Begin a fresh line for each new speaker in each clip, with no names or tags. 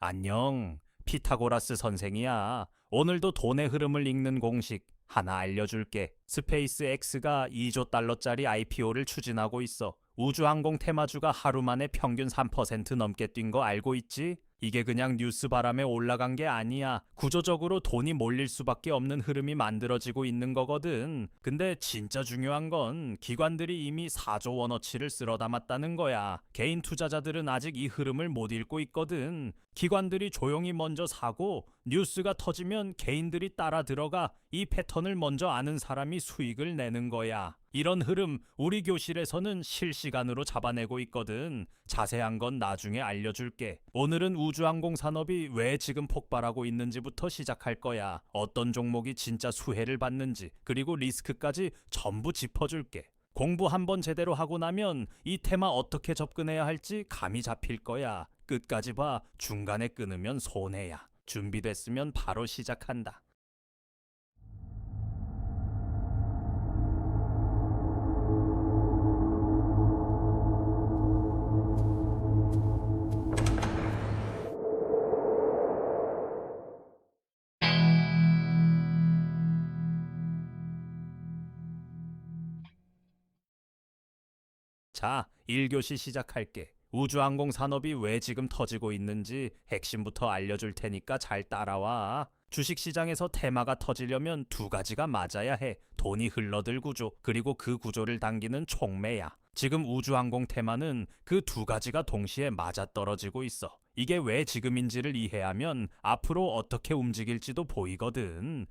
안녕. 피타고라스 선생이야. 오늘도 돈의 흐름을 읽는 공식 하나 알려줄게. 스페이스 X가 2조 달러짜리 IPO를 추진하고 있어. 우주항공 테마주가 하루 만에 평균 3% 넘게 뛴 거 알고 있지? 이게 그냥 뉴스 바람에 올라간 게 아니야. 구조적으로 돈이 몰릴 수밖에 없는 흐름이 만들어지고 있는 거거든. 근데 진짜 중요한 건 기관들이 이미 4조 원어치를 쓸어 담았다는 거야. 개인 투자자들은 아직 이 흐름을 못 읽고 있거든. 기관들이 조용히 먼저 사고 뉴스가 터지면 개인들이 따라 들어가 이 패턴을 먼저 아는 사람이 수익을 내는 거야. 이런 흐름 우리 교실에서는 실시간으로 잡아내고 있거든. 자세한 건 나중에 알려줄게. 오늘은 우주항공 산업이 왜 지금 폭발하고 있는지부터 시작할 거야. 어떤 종목이 진짜 수혜를 받는지, 그리고 리스크까지 전부 짚어줄게. 공부 한번 제대로 하고 나면 이 테마 어떻게 접근해야 할지 감이 잡힐 거야. 끝까지 봐. 중간에 끊으면 손해야. 준비됐으면 바로 시작한다. 자, 1교시 시작할게. 우주항공 산업이 왜 지금 터지고 있는지 핵심부터 알려줄 테니까 잘 따라와. 주식시장에서 테마가 터지려면 두 가지가 맞아야 해. 돈이 흘러들 구조, 그리고 그 구조를 당기는 촉매야. 지금 우주항공 테마는 그 두 가지가 동시에 맞아떨어지고 있어. 이게 왜 지금인지를 이해하면 앞으로 어떻게 움직일지도 보이거든.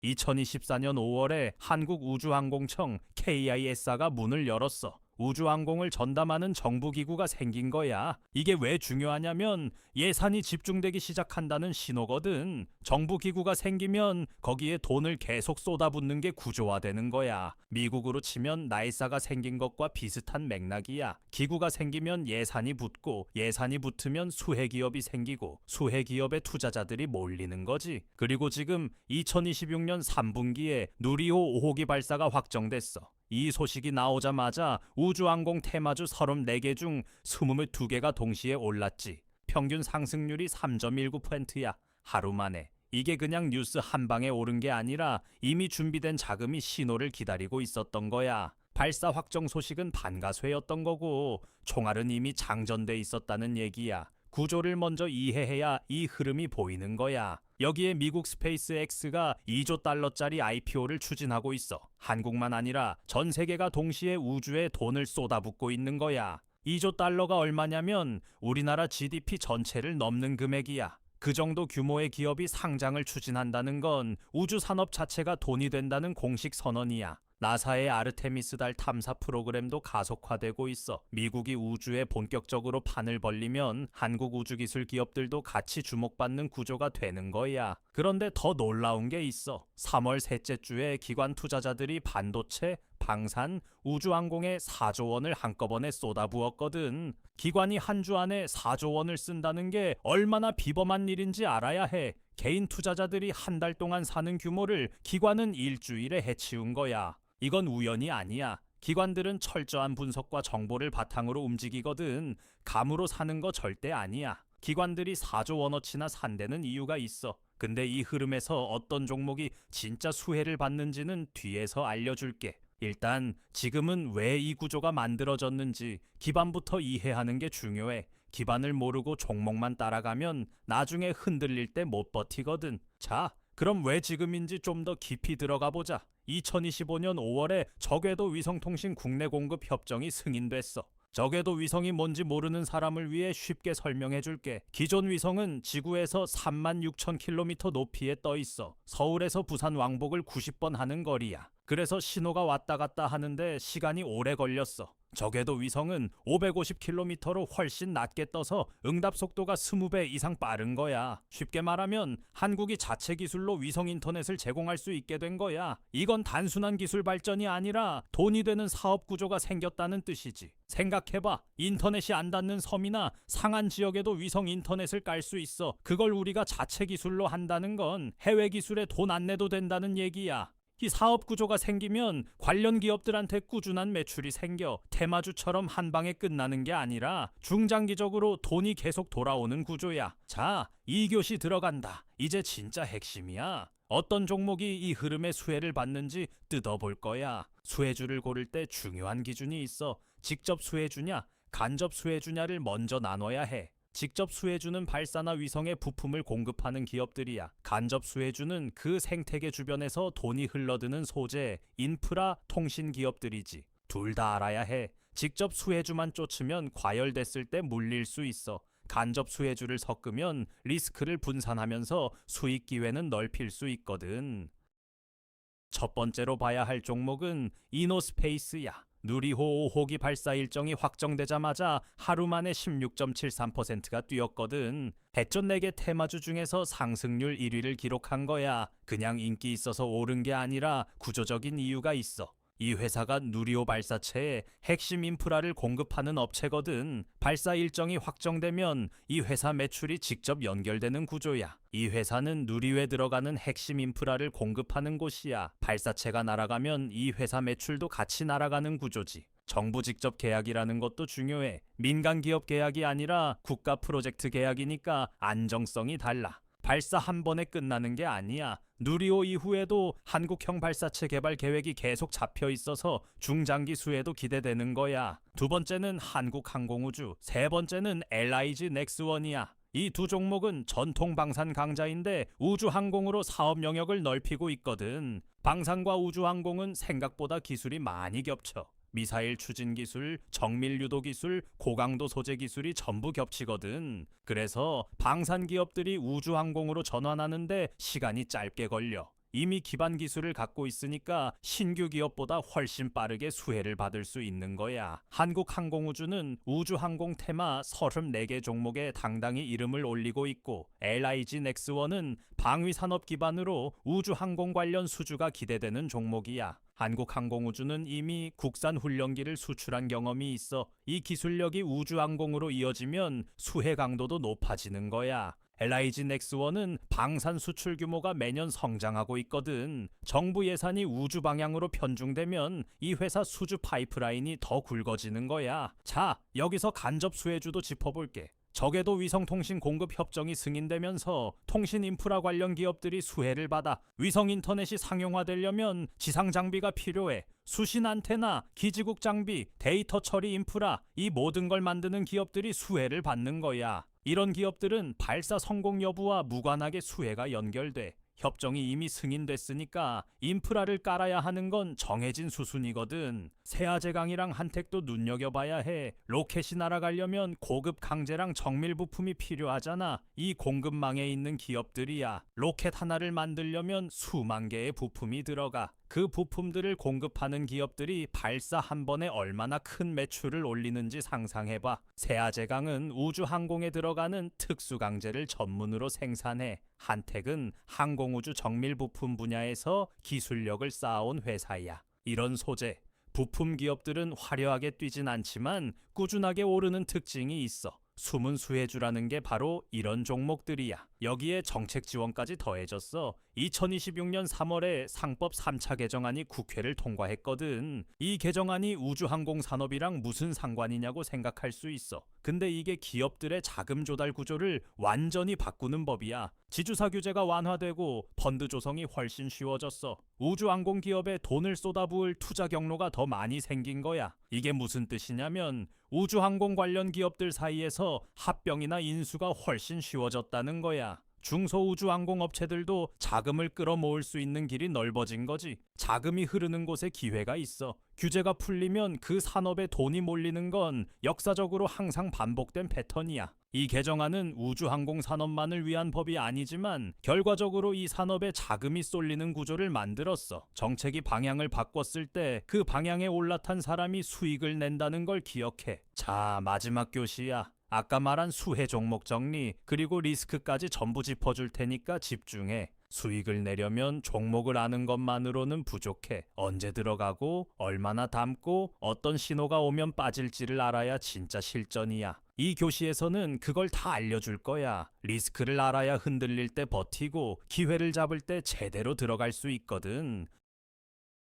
2024년 5월에 한국우주항공청 KISA가 문을 열었어. 우주항공을 전담하는 정부기구가 생긴 거야. 이게 왜 중요하냐면 예산이 집중되기 시작한다는 신호거든. 정부기구가 생기면 거기에 돈을 계속 쏟아붓는 게 구조화되는 거야. 미국으로 치면 나이사가 생긴 것과 비슷한 맥락이야. 기구가 생기면 예산이 붙고 예산이 붙으면 수혜기업이 생기고 수혜기업의 투자자들이 몰리는 거지. 그리고 지금 2026년 3분기에 누리호 5호기 발사가 확정됐어. 이 소식이 나오자마자 우주항공 테마주 34개 중 22개가 동시에 올랐지. 평균 상승률이 3.19%야. 하루 만에. 이게 그냥 뉴스 한 방에 오른 게 아니라 이미 준비된 자금이 신호를 기다리고 있었던 거야. 발사 확정 소식은 반가쇠였던 거고 총알은 이미 장전돼 있었다는 얘기야. 구조를 먼저 이해해야 이 흐름이 보이는 거야. 여기에 미국 스페이스 X가 2조 달러짜리 IPO를 추진하고 있어. 한국만 아니라 전 세계가 동시에 우주에 돈을 쏟아붓고 있는 거야. 2조 달러가 얼마냐면 우리나라 GDP 전체를 넘는 금액이야. 그 정도 규모의 기업이 상장을 추진한다는 건 우주 산업 자체가 돈이 된다는 공식 선언이야. 나사의 아르테미스 달 탐사 프로그램도 가속화되고 있어. 미국이 우주에 본격적으로 판을 벌리면 한국 우주기술 기업들도 같이 주목받는 구조가 되는 거야. 그런데 더 놀라운 게 있어. 3월 셋째 주에 기관 투자자들이 반도체, 방산, 우주항공에 4조 원을 한꺼번에 쏟아부었거든. 기관이 한 주 안에 4조 원을 쓴다는 게 얼마나 비범한 일인지 알아야 해. 개인 투자자들이 한 달 동안 사는 규모를 기관은 일주일에 해치운 거야. 이건 우연이 아니야. 기관들은 철저한 분석과 정보를 바탕으로 움직이거든. 감으로 사는 거 절대 아니야. 기관들이 4조 원어치나 산다는 이유가 있어. 근데 이 흐름에서 어떤 종목이 진짜 수혜를 받는지는 뒤에서 알려줄게. 일단 지금은 왜 이 구조가 만들어졌는지 기반부터 이해하는 게 중요해. 기반을 모르고 종목만 따라가면 나중에 흔들릴 때 못 버티거든. 자, 그럼 왜 지금인지 좀 더 깊이 들어가 보자. 2025년 5월에 저궤도 위성통신 국내 공급 협정이 승인됐어. 저궤도 위성이 뭔지 모르는 사람을 위해 쉽게 설명해 줄게. 기존 위성은 지구에서 36,000km 높이에 떠 있어. 서울에서 부산 왕복을 90번 하는 거리야. 그래서 신호가 왔다 갔다 하는데 시간이 오래 걸렸어. 저궤도 위성은 550km로 훨씬 낮게 떠서 응답 속도가 20배 이상 빠른 거야. 쉽게 말하면 한국이 자체 기술로 위성 인터넷을 제공할 수 있게 된 거야. 이건 단순한 기술 발전이 아니라 돈이 되는 사업 구조가 생겼다는 뜻이지. 생각해봐. 인터넷이 안 닿는 섬이나 상한 지역에도 위성 인터넷을 깔 수 있어. 그걸 우리가 자체 기술로 한다는 건 해외 기술에 돈 안 내도 된다는 얘기야. 이 사업 구조가 생기면 관련 기업들한테 꾸준한 매출이 생겨 테마주처럼 한 방에 끝나는 게 아니라 중장기적으로 돈이 계속 돌아오는 구조야. 자, 2교시 들어간다. 이제 진짜 핵심이야. 어떤 종목이 이 흐름의 수혜를 받는지 뜯어볼 거야. 수혜주를 고를 때 중요한 기준이 있어. 직접 수혜주냐, 간접 수혜주냐를 먼저 나눠야 해. 직접 수혜주는 발사나 위성에 부품을 공급하는 기업들이야. 간접 수혜주는 그 생태계 주변에서 돈이 흘러드는 소재, 인프라, 통신 기업들이지. 둘 다 알아야 해. 직접 수혜주만 쫓으면 과열됐을 때 물릴 수 있어. 간접 수혜주를 섞으면 리스크를 분산하면서 수익 기회는 넓힐 수 있거든. 첫 번째로 봐야 할 종목은 이노스페이스야. 누리호 5호기 발사 일정이 확정되자마자 하루 만에 16.73%가 뛰었거든. 해전 4개 테마주 중에서 상승률 1위를 기록한 거야. 그냥 인기 있어서 오른 게 아니라 구조적인 이유가 있어. 이 회사가 누리호 발사체에 핵심 인프라를 공급하는 업체거든. 발사 일정이 확정되면 이 회사 매출이 직접 연결되는 구조야. 이 회사는 누리호에 들어가는 핵심 인프라를 공급하는 곳이야. 발사체가 날아가면 이 회사 매출도 같이 날아가는 구조지. 정부 직접 계약이라는 것도 중요해. 민간 기업 계약이 아니라 국가 프로젝트 계약이니까 안정성이 달라. 발사 한 번에 끝나는 게 아니야. 누리호 이후에도 한국형 발사체 개발 계획이 계속 잡혀 있어서 중장기 수혜도 기대되는 거야. 두 번째는 한국항공우주, 세 번째는 LIG 넥스원이야. 이 두 종목은 전통 방산 강자인데 우주항공으로 사업 영역을 넓히고 있거든. 방산과 우주항공은 생각보다 기술이 많이 겹쳐. 미사일 추진 기술, 정밀 유도 기술, 고강도 소재 기술이 전부 겹치거든. 그래서 방산 기업들이 우주항공으로 전환하는데 시간이 짧게 걸려. 이미 기반 기술을 갖고 있으니까 신규 기업보다 훨씬 빠르게 수혜를 받을 수 있는 거야. 한국항공우주는 우주항공 테마 34개 종목에 당당히 이름을 올리고 있고, LIG 넥스원은 방위산업 기반으로 우주항공 관련 수주가 기대되는 종목이야. 한국항공우주는 이미 국산 훈련기를 수출한 경험이 있어 이 기술력이 우주항공으로 이어지면 수혜 강도도 높아지는 거야. LIG 넥스원은 방산 수출 규모가 매년 성장하고 있거든. 정부 예산이 우주 방향으로 편중되면 이 회사 수주 파이프라인이 더 굵어지는 거야. 자, 여기서 간접 수혜주도 짚어볼게. 적에도 위성통신 공급 협정이 승인되면서 통신 인프라 관련 기업들이 수혜를 받아. 위성 인터넷이 상용화되려면 지상 장비가 필요해. 수신 안테나, 기지국 장비, 데이터 처리 인프라, 이 모든 걸 만드는 기업들이 수혜를 받는 거야. 이런 기업들은 발사 성공 여부와 무관하게 수혜가 연결돼. 협정이 이미 승인됐으니까 인프라를 깔아야 하는 건 정해진 수순이거든. 세아제강이랑 한택도 눈여겨봐야 해. 로켓이 날아가려면 고급 강제랑 정밀 부품이 필요하잖아. 이 공급망에 있는 기업들이야. 로켓 하나를 만들려면 수만 개의 부품이 들어가. 그 부품들을 공급하는 기업들이 발사 한 번에 얼마나 큰 매출을 올리는지 상상해봐. 세아제강은 우주항공에 들어가는 특수강제를 전문으로 생산해. 한택은 항공우주 정밀 부품 분야에서 기술력을 쌓아온 회사야. 이런 소재, 부품 기업들은 화려하게 뛰진 않지만 꾸준하게 오르는 특징이 있어. 숨은 수혜주라는 게 바로 이런 종목들이야. 여기에 정책 지원까지 더해졌어. 2026년 3월에 상법 3차 개정안이 국회를 통과했거든. 이 개정안이 우주항공 산업이랑 무슨 상관이냐고 생각할 수 있어. 근데 이게 기업들의 자금 조달 구조를 완전히 바꾸는 법이야. 지주사 규제가 완화되고 펀드 조성이 훨씬 쉬워졌어. 우주항공 기업에 돈을 쏟아부을 투자 경로가 더 많이 생긴 거야. 이게 무슨 뜻이냐면 우주항공 관련 기업들 사이에서 합병이나 인수가 훨씬 쉬워졌다는 거야. 중소우주항공 업체들도 자금을 끌어모을 수 있는 길이 넓어진 거지. 자금이 흐르는 곳에 기회가 있어. 규제가 풀리면 그 산업에 돈이 몰리는 건 역사적으로 항상 반복된 패턴이야. 이 개정안은 우주항공 산업만을 위한 법이 아니지만 결과적으로 이 산업에 자금이 쏠리는 구조를 만들었어. 정책이 방향을 바꿨을 때 그 방향에 올라탄 사람이 수익을 낸다는 걸 기억해. 자, 마지막 교시야. 아까 말한 수혜 종목 정리 그리고 리스크까지 전부 짚어줄 테니까 집중해. 수익을 내려면 종목을 아는 것만으로는 부족해. 언제 들어가고 얼마나 담고 어떤 신호가 오면 빠질지를 알아야 진짜 실전이야. 이 교시에서는 그걸 다 알려줄 거야. 리스크를 알아야 흔들릴 때 버티고 기회를 잡을 때 제대로 들어갈 수 있거든.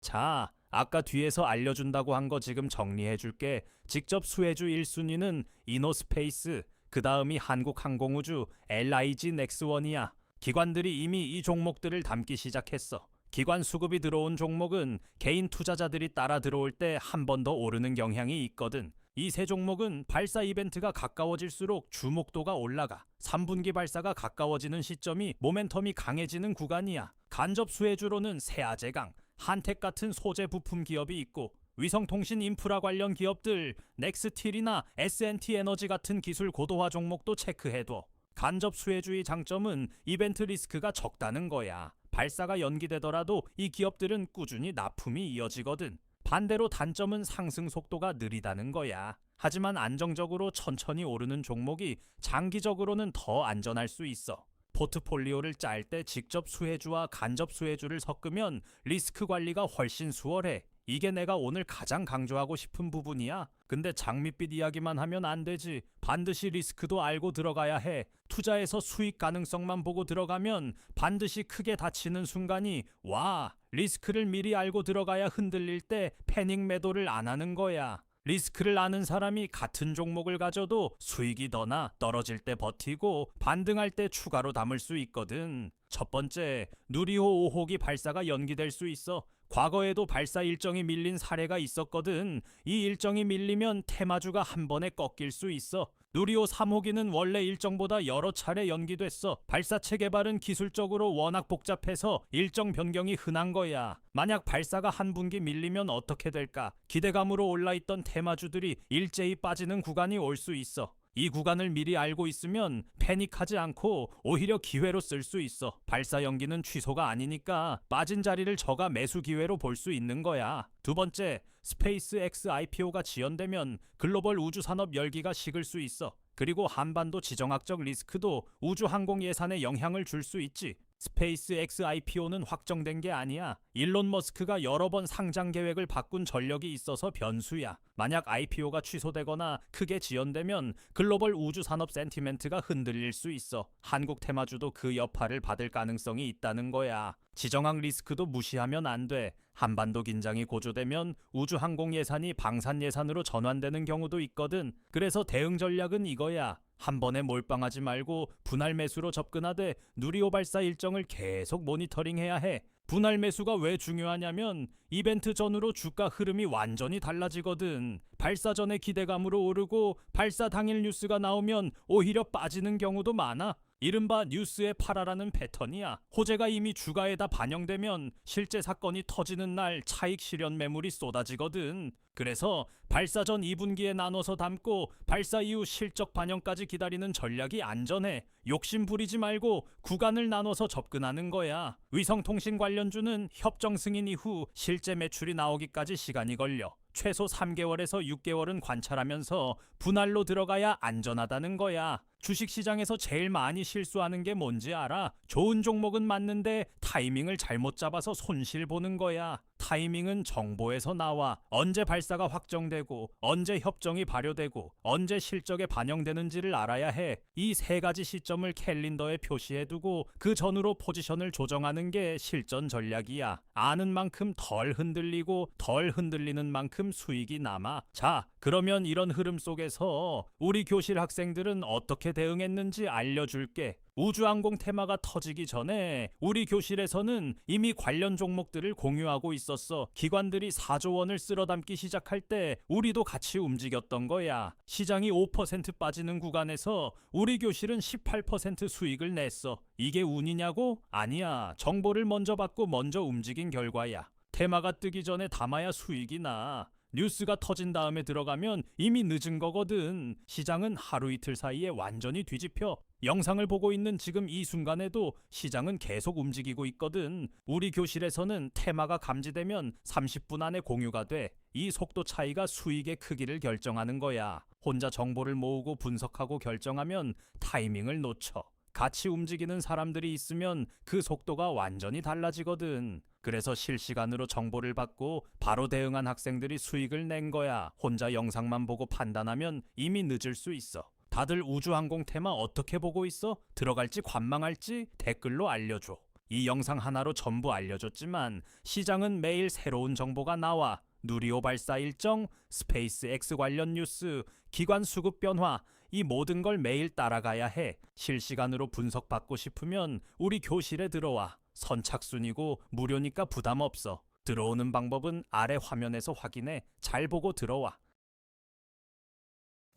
자, 아까 뒤에서 알려준다고 한 거 지금 정리해줄게. 직접 수혜주 1순위는 이노스페이스, 그 다음이 한국항공우주, LIG 넥스원이야. 기관들이 이미 이 종목들을 담기 시작했어. 기관 수급이 들어온 종목은 개인 투자자들이 따라 들어올 때 한 번 더 오르는 경향이 있거든. 이 세 종목은 발사 이벤트가 가까워질수록 주목도가 올라가. 3분기 발사가 가까워지는 시점이 모멘텀이 강해지는 구간이야. 간접 수혜주로는 세아제강, 한택 같은 소재 부품 기업이 있고, 위성통신 인프라 관련 기업들 넥스틸이나 S&T 에너지 같은 기술 고도화 종목도 체크해둬. 간접 수혜주의 장점은 이벤트 리스크가 적다는 거야. 발사가 연기되더라도 이 기업들은 꾸준히 납품이 이어지거든. 반대로 단점은 상승 속도가 느리다는 거야. 하지만 안정적으로 천천히 오르는 종목이 장기적으로는 더 안전할 수 있어. 포트폴리오를 짤 때 직접 수혜주와 간접 수혜주를 섞으면 리스크 관리가 훨씬 수월해. 이게 내가 오늘 가장 강조하고 싶은 부분이야. 근데 장밋빛 이야기만 하면 안 되지. 반드시 리스크도 알고 들어가야 해. 투자에서 수익 가능성만 보고 들어가면 반드시 크게 다치는 순간이 와. 리스크를 미리 알고 들어가야 흔들릴 때 패닉 매도를 안 하는 거야. 리스크를 아는 사람이 같은 종목을 가져도 수익이 더나 떨어질 때 버티고 반등할 때 추가로 담을 수 있거든. 첫 번째, 누리호 5호기 발사가 연기될 수 있어. 과거에도 발사 일정이 밀린 사례가 있었거든. 이 일정이 밀리면 테마주가 한 번에 꺾일 수 있어. 누리호 3호기는 원래 일정보다 여러 차례 연기됐어. 발사체 개발은 기술적으로 워낙 복잡해서 일정 변경이 흔한 거야. 만약 발사가 한 분기 밀리면 어떻게 될까? 기대감으로 올라있던 테마주들이 일제히 빠지는 구간이 올 수 있어. 이 구간을 미리 알고 있으면 패닉하지 않고 오히려 기회로 쓸 수 있어. 발사 연기는 취소가 아니니까 빠진 자리를 저가 매수 기회로 볼 수 있는 거야. 두 번째, 스페이스X IPO가 지연되면 글로벌 우주산업 열기가 식을 수 있어. 그리고 한반도 지정학적 리스크도 우주항공 예산에 영향을 줄 수 있지. 스페이스X IPO는 확정된 게 아니야. 일론 머스크가 여러 번 상장 계획을 바꾼 전력이 있어서 변수야. 만약 IPO가 취소되거나 크게 지연되면 글로벌 우주 산업 센티멘트가 흔들릴 수 있어. 한국 테마주도 그 여파를 받을 가능성이 있다는 거야. 지정학 리스크도 무시하면 안 돼. 한반도 긴장이 고조되면 우주항공 예산이 방산 예산으로 전환되는 경우도 있거든. 그래서 대응 전략은 이거야. 한 번에 몰빵하지 말고 분할 매수로 접근하되 누리호 발사 일정을 계속 모니터링해야 해. 분할 매수가 왜 중요하냐면 이벤트 전후로 주가 흐름이 완전히 달라지거든. 발사 전에 기대감으로 오르고 발사 당일 뉴스가 나오면 오히려 빠지는 경우도 많아. 이른바 뉴스의 파라라는 패턴이야. 호재가 이미 주가에다 반영되면 실제 사건이 터지는 날 차익 실현 매물이 쏟아지거든. 그래서 발사 전 2분기에 나눠서 담고 발사 이후 실적 반영까지 기다리는 전략이 안전해. 욕심 부리지 말고 구간을 나눠서 접근하는 거야. 위성통신 관련주는 협정 승인 이후 실제 매출이 나오기까지 시간이 걸려. 최소 3개월에서 6개월은 관찰하면서 분할로 들어가야 안전하다는 거야. 주식시장에서 제일 많이 실수하는 게 뭔지 알아? 좋은 종목은 맞는데 타이밍을 잘못 잡아서 손실 보는 거야. 타이밍은 정보에서 나와. 언제 발사가 확정되고 언제 협정이 발효되고 언제 실적에 반영되는지를 알아야 해. 이 세 가지 시점을 캘린더에 표시해두고 그 전후로 포지션을 조정하는 게 실전 전략이야. 아는 만큼 덜 흔들리고 덜 흔들리는 만큼 수익이 남아. 자, 그러면 이런 흐름 속에서 우리 교실 학생들은 어떻게 대응했는지 알려줄게. 우주항공 테마가 터지기 전에 우리 교실에서는 이미 관련 종목들을 공유하고 있었어. 기관들이 4조 원을 쓸어담기 시작할 때 우리도 같이 움직였던 거야. 시장이 5% 빠지는 구간에서 우리 교실은 18% 수익을 냈어. 이게 운이냐고? 아니야. 정보를 먼저 받고 먼저 움직인 결과야. 테마가 뜨기 전에 담아야 수익이 나. 뉴스가 터진 다음에 들어가면 이미 늦은 거거든. 시장은 하루 이틀 사이에 완전히 뒤집혀. 영상을 보고 있는 지금 이 순간에도 시장은 계속 움직이고 있거든. 우리 교실에서는 테마가 감지되면 30분 안에 공유가 돼. 이 속도 차이가 수익의 크기를 결정하는 거야. 혼자 정보를 모으고 분석하고 결정하면 타이밍을 놓쳐. 같이 움직이는 사람들이 있으면 그 속도가 완전히 달라지거든. 그래서 실시간으로 정보를 받고 바로 대응한 학생들이 수익을 낸 거야. 혼자 영상만 보고 판단하면 이미 늦을 수 있어. 다들 우주항공 테마 어떻게 보고 있어? 들어갈지 관망할지 댓글로 알려줘. 이 영상 하나로 전부 알려줬지만 시장은 매일 새로운 정보가 나와 누리호 발사 일정, 스페이스X 관련 뉴스, 기관 수급 변화 이 모든 걸 매일 따라가야 해. 실시간으로 분석받고 싶으면 우리 교실에 들어와. 선착순이고 무료니까 부담 없어. 들어오는 방법은 아래 화면에서 확인해. 잘 보고 들어와.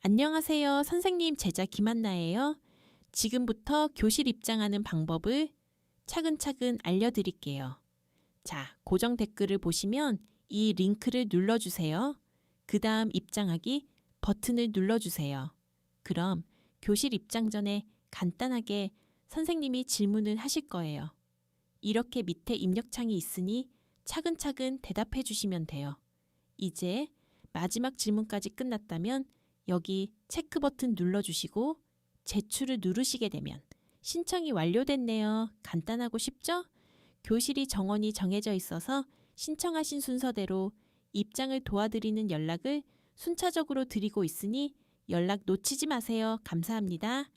안녕하세요. 선생님 제자 김한나예요. 지금부터 교실 입장하는 방법을 차근차근 알려드릴게요. 자, 고정 댓글을 보시면 이 링크를 눌러주세요. 그 다음 입장하기 버튼을 눌러주세요. 그럼 교실 입장 전에 간단하게 선생님이 질문을 하실 거예요. 이렇게 밑에 입력창이 있으니 차근차근 대답해 주시면 돼요. 이제 마지막 질문까지 끝났다면 여기 체크 버튼 눌러주시고 제출을 누르시게 되면 신청이 완료됐네요. 간단하고 쉽죠? 교실이 정원이 정해져 있어서 신청하신 순서대로 입장을 도와드리는 연락을 순차적으로 드리고 있으니 연락 놓치지 마세요. 감사합니다.